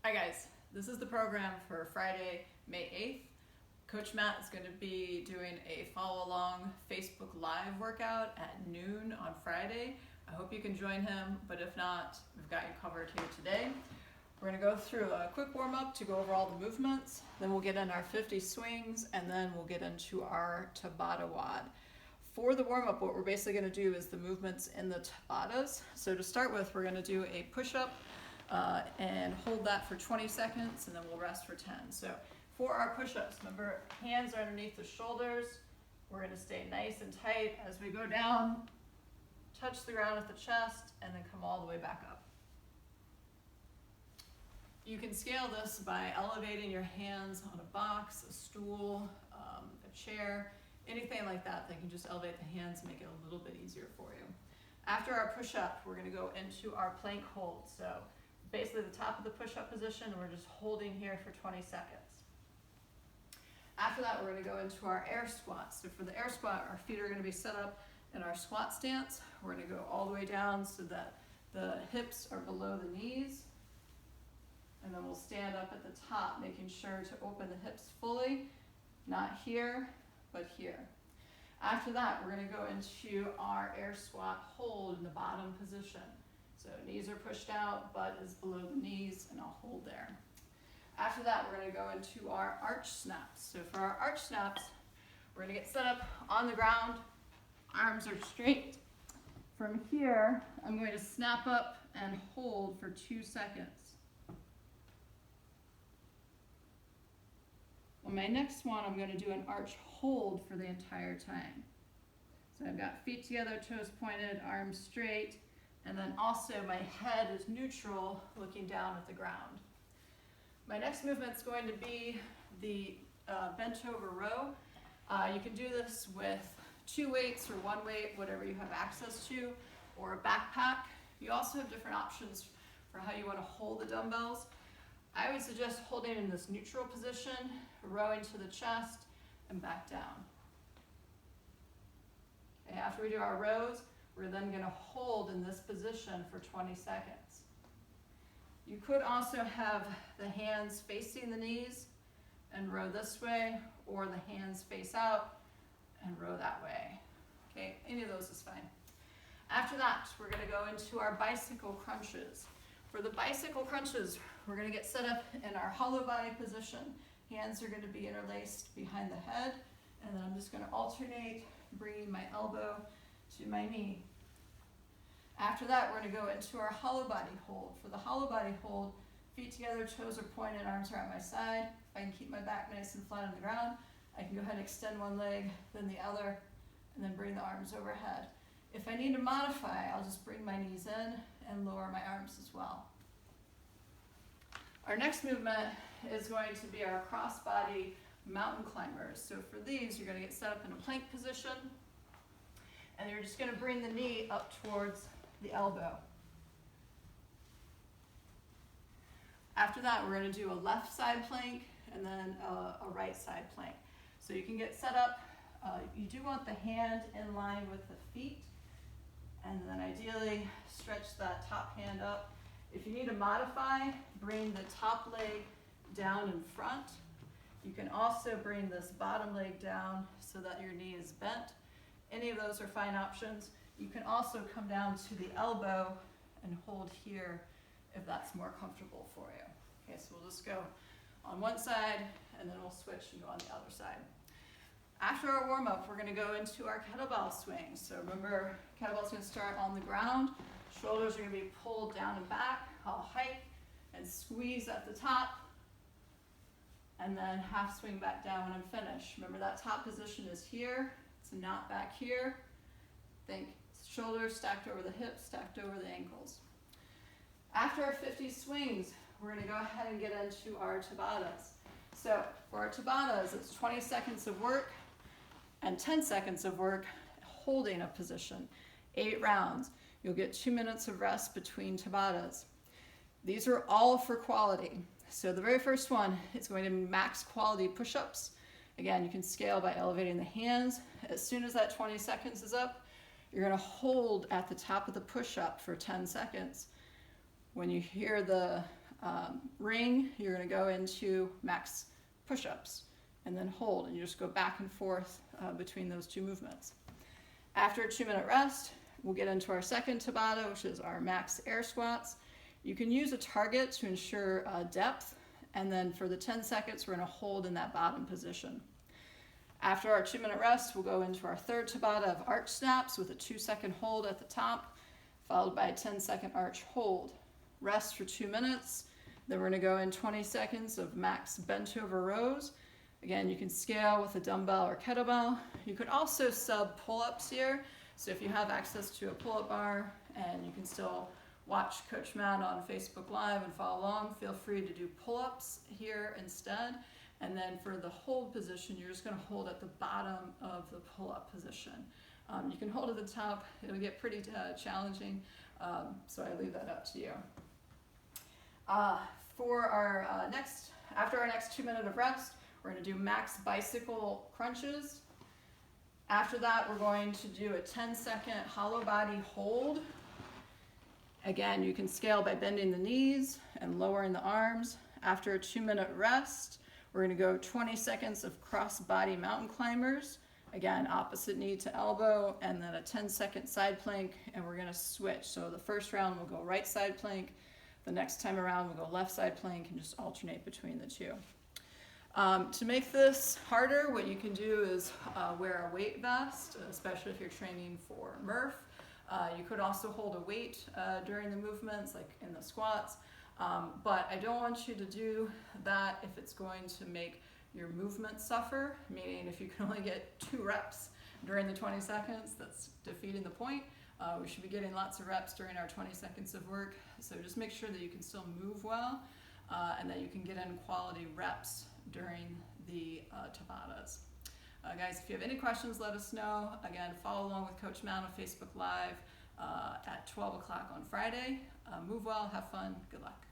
Hi guys, this is the program for Friday, May 8th. Coach Matt is going to be doing a follow-along Facebook Live workout at noon on Friday. I hope you can join him, but if not, we've got you covered here today. We're going to go through a quick warm-up to go over all the movements, then we'll get in our 50 swings, and then we'll get into our Tabata WOD. For the warm-up, what we're basically going to do is the movements in the Tabatas. So to start with, we're going to do a push-up and hold that for 20 seconds, and then we'll rest for 10. So for our push-ups, remember, hands are underneath the shoulders. We're going to stay nice and tight as we go down, touch the ground at the chest, and then come all the way back up. You can scale this by elevating your hands on a box, a stool, a chair, anything like that that can just elevate the hands and make it a little bit easier for you. After our push-up, we're going to go into our plank hold. So basically the top of the push-up position, we're just holding here for 20 seconds. After that, we're going to go into our air squat. So for the air squat, our feet are going to be set up in our squat stance. We're going to go all the way down so that the hips are below the knees. And then we'll stand up at the top, making sure to open the hips fully, not here, but here. After that, we're going to go into our air squat hold in the bottom position. So knees are pushed out, butt is below the knees, and I'll hold there. After that, we're going to go into our arch snaps. So for our arch snaps, we're going to get set up on the ground. Arms are straight. From here, I'm going to snap up and hold for 2 seconds. On my next one, I'm going to do an arch hold for the entire time. So I've got feet together, toes pointed, arms straight. And then also my head is neutral, looking down at the ground. My next movement is going to be the Bentover Row. You can do this with 2 weights or 1 weight, whatever you have access to, or a backpack. You also have different options for how you want to hold the dumbbells. I would suggest holding in this neutral position, rowing to the chest, and back down. Okay, after we do our rows, we're then going to hold in this position for 20 seconds. You could also have the hands facing the knees and row this way, or the hands face out and row that way. Okay, any of those is fine. After that, we're going to go into our bicycle crunches. For the bicycle crunches, we're going to get set up in our hollow body position. Hands are going to be interlaced behind the head, and then I'm just going to alternate bringing my elbow to my knee. After that, we're going to go into our hollow body hold. For the hollow body hold, feet together, toes are pointed, arms are at my side. If I can keep my back nice and flat on the ground, I can go ahead and extend one leg, then the other, and then bring the arms overhead. If I need to modify, I'll just bring my knees in and lower my arms as well. Our next movement is going to be our cross-body mountain climbers. So for these, you're going to get set up in a plank position, and you're just going to bring the knee up towards the elbow. After that, we're going to do a left side plank and then a right side plank. So you can get set up. You do want the hand in line with the feet, and then ideally stretch that top hand up. If you need to modify, bring the top leg down in front. You can also bring this bottom leg down so that your knee is bent. Any of those are fine options. You can also come down to the elbow and hold here if that's more comfortable for you. Okay, so we'll just go on one side and then we'll switch and go on the other side. After our warm-up, we're going to go into our kettlebell swings. So remember, kettlebell's going to start on the ground. Shoulders are going to be pulled down and back. I'll hike and squeeze at the top, and then half swing back down when I'm finished. Remember, that top position is here. It's not back here. Think shoulders stacked over the hips, stacked over the ankles. After our 50 swings, we're going to go ahead and get into our Tabatas. So for our Tabatas, it's 20 seconds of work and 10 seconds of work holding a position, 8 rounds. You'll get 2 minutes of rest between Tabatas. These are all for quality. So the very first one is going to be max quality push-ups. Again, you can scale by elevating the hands. As soon as that 20 seconds is up, you're going to hold at the top of the push-up for 10 seconds. When you hear the ring, you're going to go into max push-ups and then hold, and you just go back and forth between those two movements. After a 2-minute rest, we'll get into our second Tabata, which is our max air squats. You can use a target to ensure depth, and then for the 10 seconds, we're going to hold in that bottom position. After our 2-minute rest, we'll go into our third Tabata of arch snaps with a 2-second hold at the top, followed by a 10-second arch hold. Rest for 2 minutes. Then we're going to go in 20 seconds of max Bentover Rows. Again, you can scale with a dumbbell or kettlebell. You could also sub pull-ups here. So if you have access to a pull-up bar and you can still watch Coach Matt on Facebook Live and follow along, feel free to do pull-ups here instead. And then for the hold position, you're just going to hold at the bottom of the pull-up position. You can hold at the top. It'll get pretty challenging, so I leave that up to you. For our after our next 2 minutes of rest, we're going to do max bicycle crunches. After that, we're going to do a 10-second hollow body hold. Again, you can scale by bending the knees and lowering the arms. After a 2-minute rest, we're going to go 20 seconds of cross body mountain climbers. Again, opposite knee to elbow, and then a 10-second side plank, and we're going to switch. So the first round we'll go right side plank. The next time around we'll go left side plank and just alternate between the two. To make this harder, what you can do is wear a weight vest, especially if you're training for Murph. You could also hold a weight during the movements, like in the squats. But I don't want you to do that if it's going to make your movement suffer, meaning if you can only get 2 reps during the 20 seconds, that's defeating the point. We should be getting lots of reps during our 20 seconds of work. So just make sure that you can still move well and that you can get in quality reps during the Tabatas. Guys, if you have any questions, let us know. Again, follow along with Coach Matt on Facebook Live at 12 o'clock on Friday. Move well, have fun, good luck.